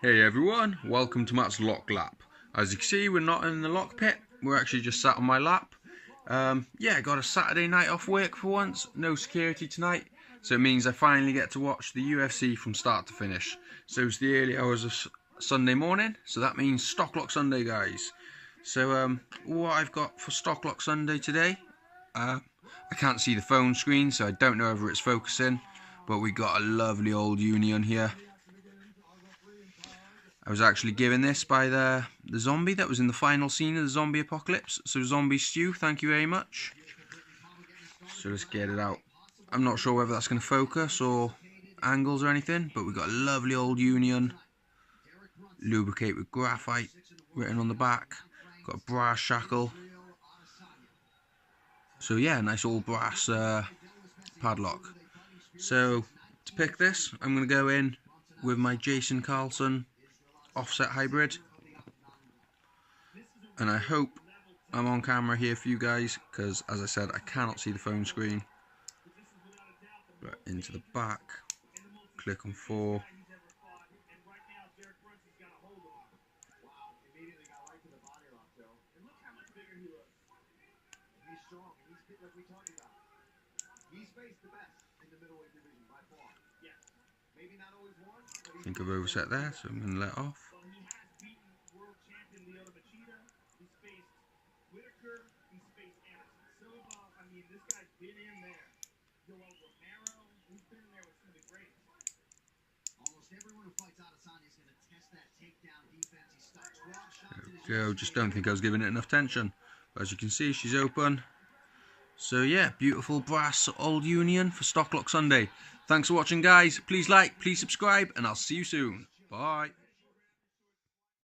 Hey everyone, welcome to Matt's Lock Lap. As you can see, we're not in the lock pit, we're actually just sat on my lap. Yeah, got a Saturday night off work for once, no security tonight, so it means I finally get to watch the UFC from start to finish. So it's the early hours of Sunday morning, so that means Stocklock Sunday, guys. So what I've got for Stocklock Sunday today, I can't see the phone screen, so I don't know whether it's focusing, but we got a lovely old Union here. I was actually given this by the zombie that was in the final scene of the zombie apocalypse. So Zombie Stew, thank you very much. So let's get it out. I'm not sure whether that's going to focus or angles or anything, but we've got a lovely old Union. Lubricate with graphite written on the back. Got a brass shackle. So yeah, nice old brass padlock. So to pick this, I'm going to go in with my Jason Carlson offset hybrid, and I hope I'm on camera here for you guys, because as I said, I cannot see the phone screen. Right, into the back, click on 4. I think I've overset there, so I'm going to let off. There we go, just don't think I was giving it enough tension. But as you can see, she's open. So yeah, beautiful brass old Union for Stocklock Sunday. Thanks for watching, guys. Please like, please subscribe, and I'll see you soon. Bye.